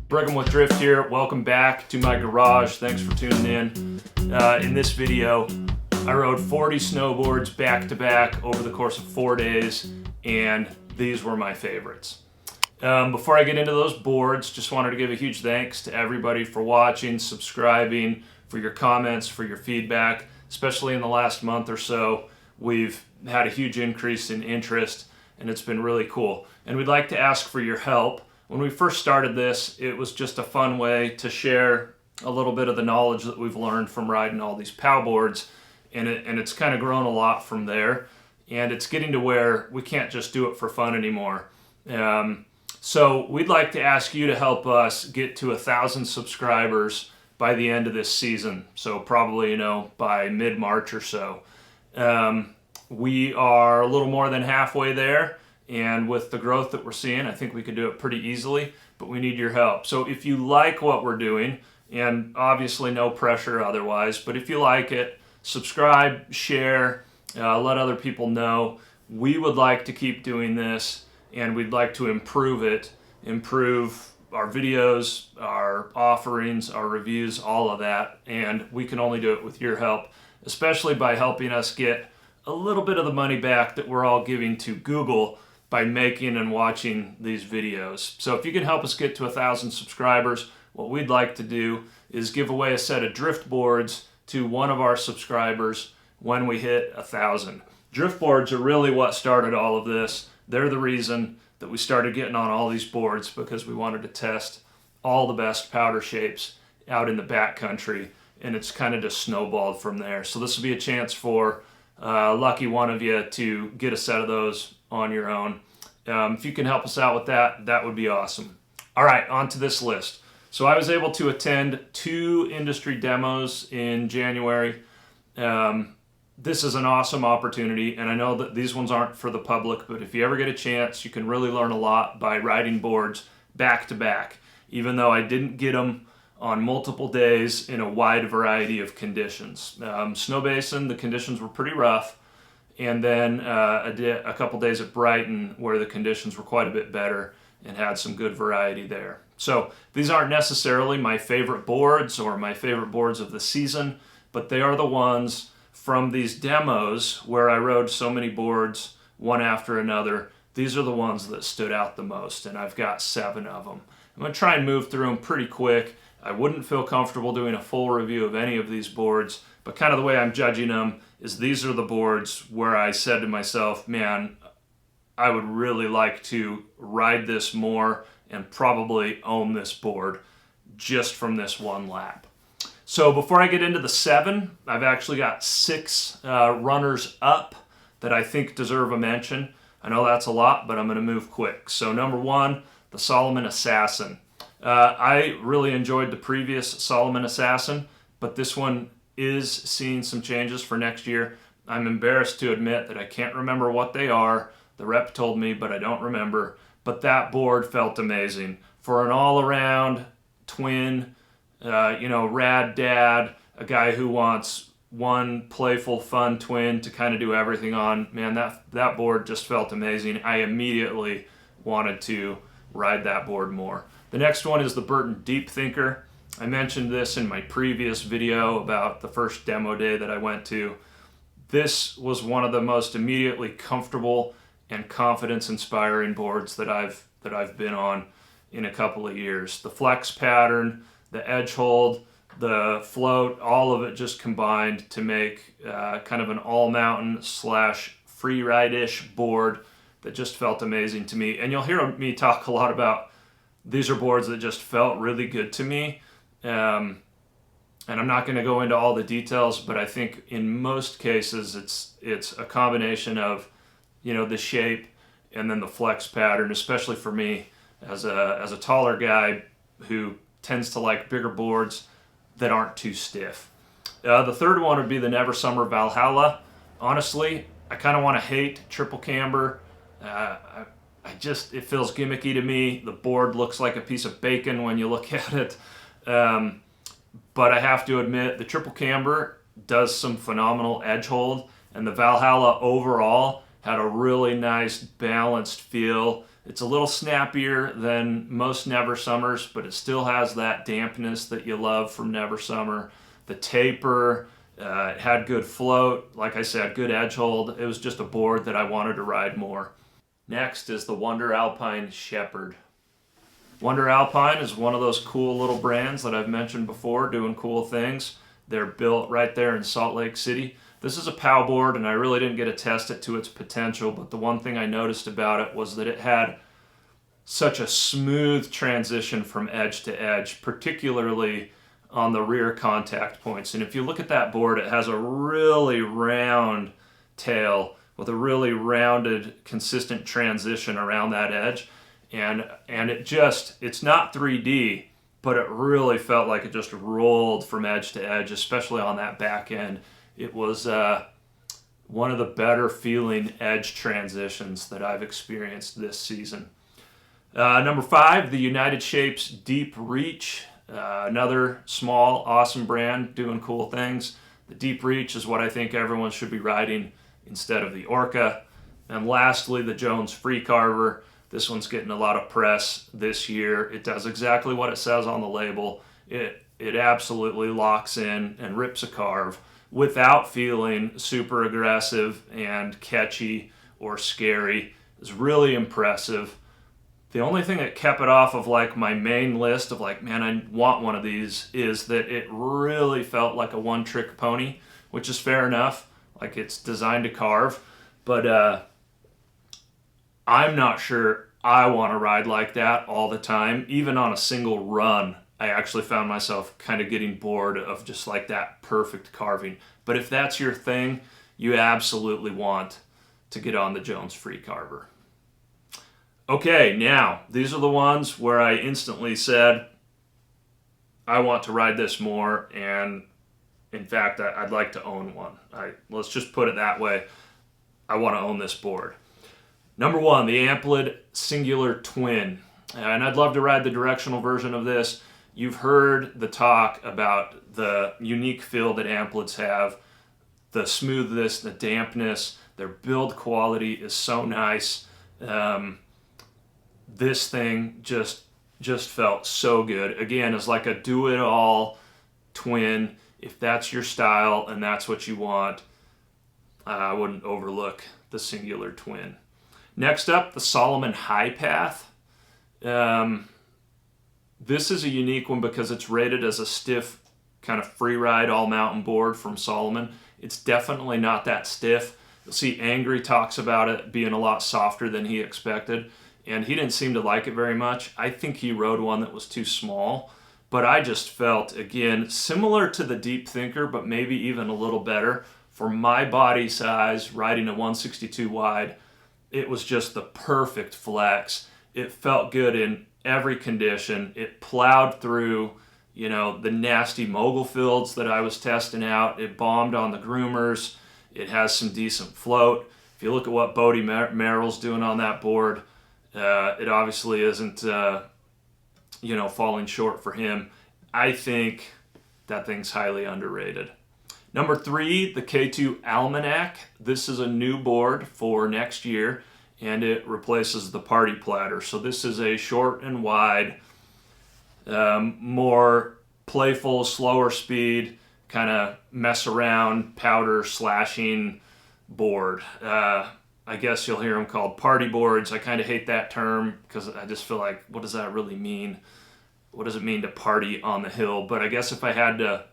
Brigham with Drift here. Welcome back to my garage. Thanks for tuning in. In this video, I rode 40 snowboards back to back over the course of 4 days, and these were my favorites. Before I get into those boards, just wanted to give a huge thanks to everybody for watching, subscribing, for your comments, for your feedback. Especially in the last month or so, we've had a huge increase in interest, and it's been really cool. And we'd like to ask for your help. When we first started this, it was just a fun way to share a little bit of the knowledge that we've learned from riding all these POW boards, and it's kind of grown a lot from there. And it's getting to where we can't just do it for fun anymore. So we'd like to ask you to help us get to 1,000 subscribers by the end of this season. So probably, by mid-March or so. We are a little more than halfway there. And with the growth that we're seeing, I think we could do it pretty easily, but we need your help. So if you like what we're doing, and obviously no pressure otherwise, but if you like it, subscribe, share, let other people know. We would like to keep doing this, and we'd like to improve it, improve our videos, our offerings, our reviews, all of that. And we can only do it with your help, especially by helping us get a little bit of the money back that we're all giving to Google by making and watching these videos. So if you can help us get to 1,000 subscribers, what we'd like to do is give away a set of drift boards to one of our subscribers when we hit 1,000. Drift boards are really what started all of this. They're the reason that we started getting on all these boards, because we wanted to test all the best powder shapes out in the backcountry, and it's kind of just snowballed from there. So this will be a chance for a lucky one of you to get a set of those on your own. If you can help us out with that, that would be awesome. All right, on to this list. So I was able to attend 2 industry demos in January. This is an awesome opportunity, and I know that these ones aren't for the public, but if you ever get a chance, you can really learn a lot by riding boards back to back, even though I didn't get them on multiple days in a wide variety of conditions. Snow Basin, the conditions were pretty rough, and then a couple days at Brighton where the conditions were quite a bit better and had some good variety there. So these aren't necessarily my favorite boards or my favorite boards of the season, but they are the ones from these demos where I rode so many boards one after another. These are the ones that stood out the most, and I've got 7 of them. I'm going to try and move through them pretty quick. I wouldn't feel comfortable doing a full review of any of these boards, but kind of the way I'm judging them is these are the boards where I said to myself, man, I would really like to ride this more and probably own this board just from this one lap. So before I get into the 7, I've actually got 6 runners up that I think deserve a mention. I know that's a lot, but I'm going to move quick. So number 1, the Salomon Assassin. I really enjoyed the previous Salomon Assassin, but this one is seeing some changes for next year. I'm embarrassed to admit that I can't remember what they are. The rep told me, but I don't remember. But that board felt amazing. For an all-around twin, rad dad, a guy who wants one playful, fun twin to kind of do everything on, man, that board just felt amazing. I immediately wanted to ride that board more. The next one is the Burton Deep Thinker. I mentioned this in my previous video about the first demo day that I went to. This was one of the most immediately comfortable and confidence-inspiring boards that I've been on in a couple of years. The flex pattern, the edge hold, the float, all of it just combined to make kind of an all-mountain / free ride-ish board that just felt amazing to me. And you'll hear me talk a lot about these are boards that just felt really good to me. And I'm not going to go into all the details, but I think in most cases it's a combination of, the shape and then the flex pattern, especially for me as a taller guy who tends to like bigger boards that aren't too stiff. The third one would be the Never Summer Valhalla. Honestly, I kind of want to hate triple camber. It feels gimmicky to me. The board looks like a piece of bacon when you look at it. But I have to admit, the triple camber does some phenomenal edge hold, and the Valhalla overall had a really nice balanced feel It's a little snappier than most Never Summers, but it still has that dampness that you love from Never Summer. The taper, it had good float, like I said, good edge hold. It was just a board that I wanted to ride more. Next is the Wonder Alpine Shepherd. Wonder Alpine is one of those cool little brands that I've mentioned before, doing cool things. They're built right there in Salt Lake City. This is a POW board, and I really didn't get to test it to its potential, but the one thing I noticed about it was that it had such a smooth transition from edge to edge, particularly on the rear contact points. And if you look at that board, it has a really round tail with a really rounded, consistent transition around that edge. And it's not 3D, but it really felt like it just rolled from edge to edge, especially on that back end. It was one of the better feeling edge transitions that I've experienced this season. Number 5, the United Shapes Deep Reach. Another small, awesome brand doing cool things. The Deep Reach is what I think everyone should be riding instead of the Orca. And lastly, the Jones Free Carver. This one's getting a lot of press this year. It does exactly what it says on the label. It absolutely locks in and rips a carve without feeling super aggressive and catchy or scary. It's really impressive. The only thing that kept it off of like my main list of like, man, I want one of these, is that it really felt like a one-trick pony, which is fair enough. Like, it's designed to carve, but I'm not sure I want to ride like that all the time. Even on a single run, I actually found myself kind of getting bored of just like that perfect carving. But if that's your thing, you absolutely want to get on the Jones Free Carver. Okay, now, these are the ones where I instantly said, I want to ride this more, and in fact, I'd like to own one. Let's just put it that way. I want to own this board. Number 1, the Amplid Singular Twin. And I'd love to ride the directional version of this. You've heard the talk about the unique feel that Amplids have, the smoothness, the dampness, their build quality is so nice. This thing just felt so good. Again, it's like a do-it-all twin. If that's your style and that's what you want, I wouldn't overlook the Singular Twin. Next up, the Salomon Highpath. This is a unique one because it's rated as a stiff kind of free ride all mountain board from Salomon. It's definitely not that stiff. You'll see Angry talks about it being a lot softer than he expected, and he didn't seem to like it very much. I think he rode one that was too small, but I just felt, again, similar to the Deep Thinker, but maybe even a little better. For my body size, riding a 162 wide, it was just the perfect flex. It felt good in every condition. It plowed through, the nasty mogul fields that I was testing out. It bombed on the groomers. It has some decent float. If you look at what Bodie Merrill's doing on that board, it obviously isn't, falling short for him. I think that thing's highly underrated. Number 3, the K2 Almanac. This is a new board for next year, and it replaces the Party Platter. So this is a short and wide, more playful, slower speed, kind of mess around, powder slashing board. I guess you'll hear them called party boards. I kind of hate that term because I just feel like, what does that really mean? What does it mean to party on the hill? But I guess if I had to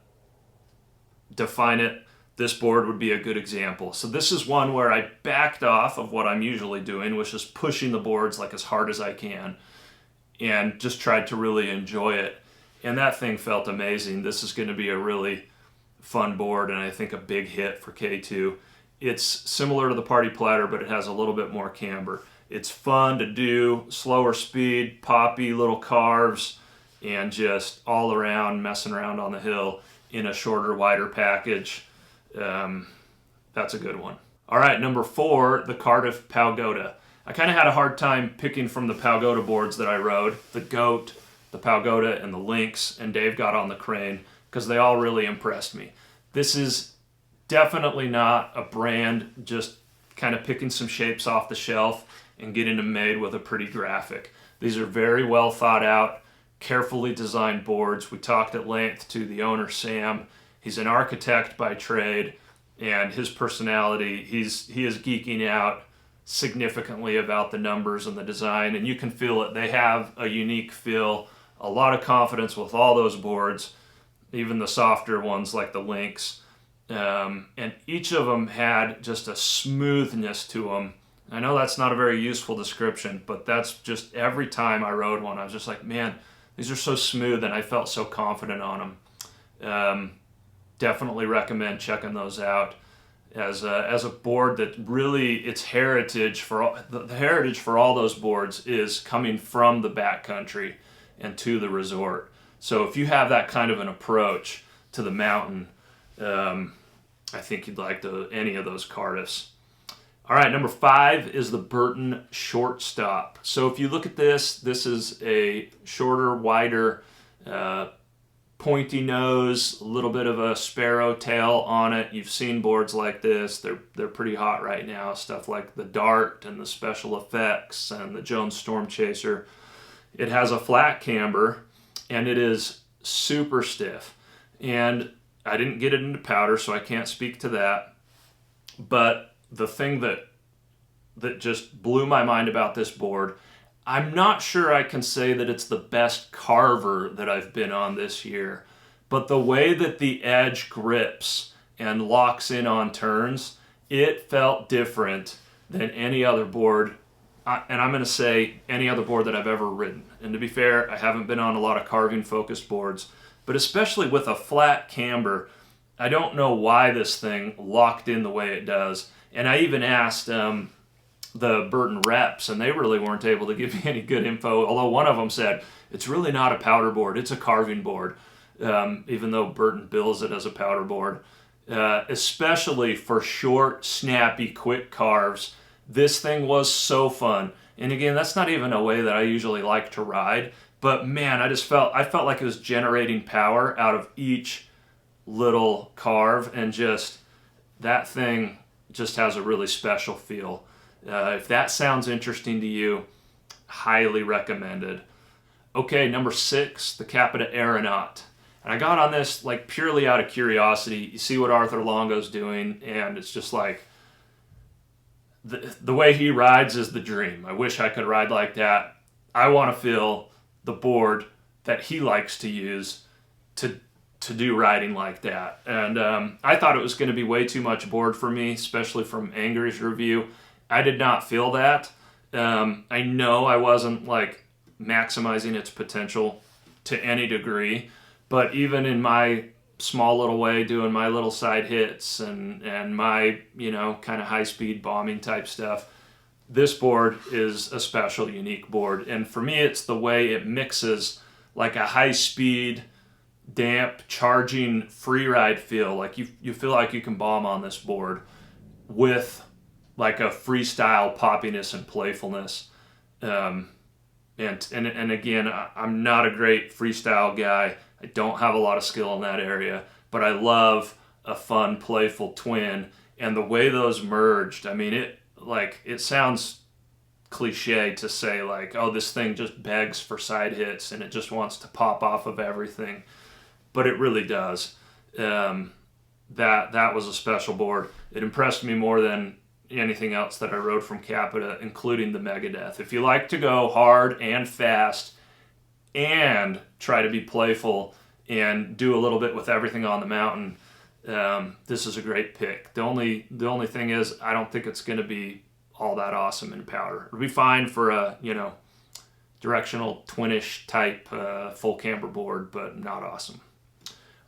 define it, this board would be a good example. So this is one where I backed off of what I'm usually doing, which is pushing the boards like as hard as I can, and just tried to really enjoy it. And that thing felt amazing. This is going to be a really fun board, and I think a big hit for K2. It's similar to the Party Platter, but it has a little bit more camber. It's fun to do, slower speed, poppy little carves, and just all around messing around on the hill in a shorter, wider package. That's a good one. All right, number 4, the Cardiff Powgoda. I kind of had a hard time picking from the Powgoda boards that I rode, the Goat, the Powgoda, and the Lynx, and Dave got on the Crane, because they all really impressed me. This is definitely not a brand just kind of picking some shapes off the shelf. and getting them made with a pretty graphic. These are very well thought out, carefully designed boards. We talked at length to the owner, Sam. He's an architect by trade, and his personality, he is geeking out significantly about the numbers and the design, and you can feel it. They have a unique feel, a lot of confidence with all those boards, even the softer ones like the Lynx, and each of them had just a smoothness to them. I know that's not a very useful description, but that's just every time I rode one, I was just like, man, these are so smooth, and I felt so confident on them. Definitely recommend checking those out as a board that really, its heritage for the heritage for all those boards is coming from the backcountry and to the resort. So if you have that kind of an approach to the mountain, I think you'd like any of those Cardiffs. All right, number 5 is the Burton Shortstop. So if you look at this is a shorter, wider, pointy nose, a little bit of a sparrow tail on it. You've seen boards like this. They're pretty hot right now. Stuff like the Dart and the Special Effects and the Jones Storm Chaser. It has a flat camber, and it is super stiff. And I didn't get it into powder, so I can't speak to that. But the thing that just blew my mind about this board, I'm not sure I can say that it's the best Carver that I've been on this year, but the way that the edge grips and locks in on turns, it felt different than any other board, and I'm going to say any other board that I've ever ridden. And to be fair, I haven't been on a lot of carving-focused boards, but especially with a flat camber, I don't know why this thing locked in the way it does. And I even asked the Burton reps, and they really weren't able to give me any good info, although one of them said, it's really not a powder board, it's a carving board, even though Burton bills it as a powder board. Especially for short, snappy, quick carves, this thing was so fun. And again, that's not even a way that I usually like to ride, but man, I felt like it was generating power out of each little carve, and just, that thing just has a really special feel. If that sounds interesting to you, highly recommended. Okay, number 6, the Capita Aeronaut. And I got on this like purely out of curiosity. You see what Arthur Longo's doing, and it's just like, the way he rides is the dream. I wish I could ride like that. I want to feel the board that he likes to use to do riding like that. And I thought it was going to be way too much board for me, especially from Angry's review. I did not feel that. I know I wasn't like maximizing its potential to any degree, but even in my small little way, doing my little side hits and my, kind of high-speed bombing type stuff, this board is a special, unique board. And for me, it's the way it mixes like a high-speed, damp, charging, free ride feel. Like you feel like you can bomb on this board with like a freestyle poppiness and playfulness. And again, I'm not a great freestyle guy. I don't have a lot of skill in that area, but I love a fun, playful twin. And the way those merged, I mean, it sounds cliche to say like, oh, this thing just begs for side hits and it just wants to pop off of everything, but it really does. That was a special board. It impressed me more than anything else that I rode from Capita, including the Megadeth. If you like to go hard and fast and try to be playful and do a little bit with everything on the mountain, this is a great pick. The only thing is, I don't think it's going to be all that awesome in powder. It'll be fine for a directional twinish type full camber board, but not awesome.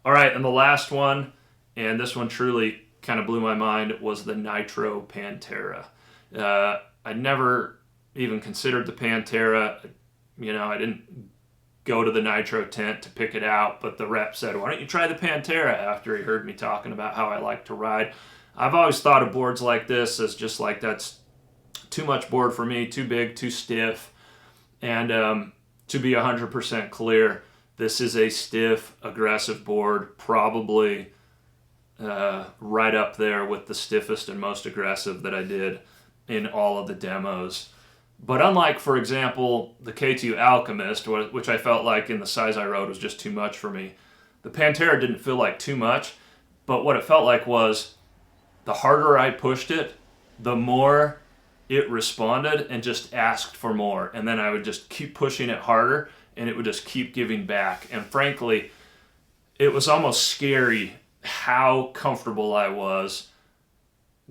All right, and the last one, and this one truly kind of blew my mind, was the Nitro Pantera. I never even considered the Pantera. I didn't go to the Nitro tent to pick it out, but the rep said, why don't you try the Pantera, after he heard me talking about how I like to ride. I've always thought of boards like this as just like, that's too much board for me, too big, too stiff. And to be 100% clear, this is a stiff, aggressive board, probably right up there with the stiffest and most aggressive that I did in all of the demos. But unlike, for example, the K2 Alchemist, which I felt like in the size I rode was just too much for me, the Pantera didn't feel like too much, but what it felt like was the harder I pushed it, the more it responded and just asked for more. And then I would just keep pushing it harder, and it would just keep giving back. And frankly, it was almost scary how comfortable I was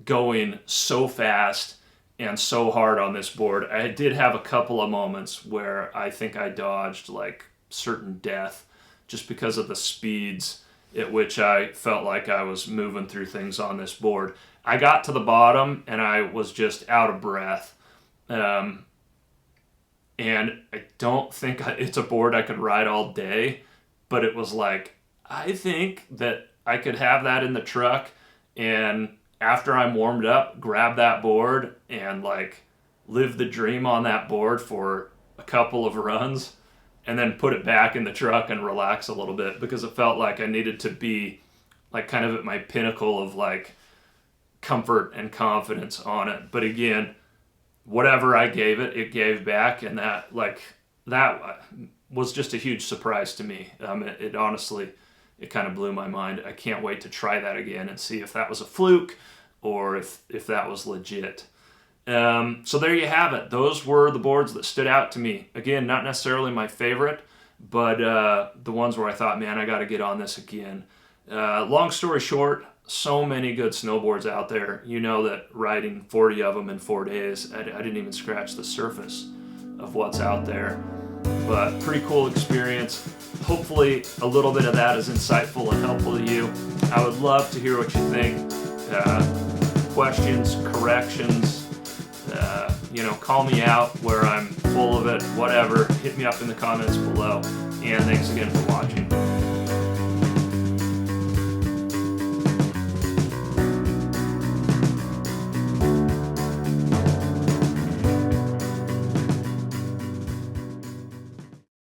going so fast and so hard on this board. I did have a couple of moments where I think I dodged like certain death just because of the speeds at which I felt like I was moving through things on this board. I got to the bottom and I was just out of breath. And I don't think it's a board I could ride all day, but it was like, I think that I could have that in the truck, and after I'm warmed up, grab that board and like live the dream on that board for a couple of runs and then put it back in the truck and relax a little bit, because it felt like I needed to be like kind of at my pinnacle of like comfort and confidence on it. But again, whatever I gave it, it gave back, and that was just a huge surprise to me. It honestly, it kind of blew my mind. I can't wait to try that again and see if that was a fluke or if that was legit. So there you have it. Those were the boards that stood out to me. Again, not necessarily my favorite, but the ones where I thought, man, I got to get on this again. Long story short, so many good snowboards out there. You know that riding 40 of them in 4 days, I didn't even scratch the surface of what's out there. But pretty cool experience. Hopefully a little bit of that is insightful and helpful to you. I would love to hear what you think. Questions, corrections, call me out where I'm full of it, whatever. Hit me up in the comments below. And thanks again for watching.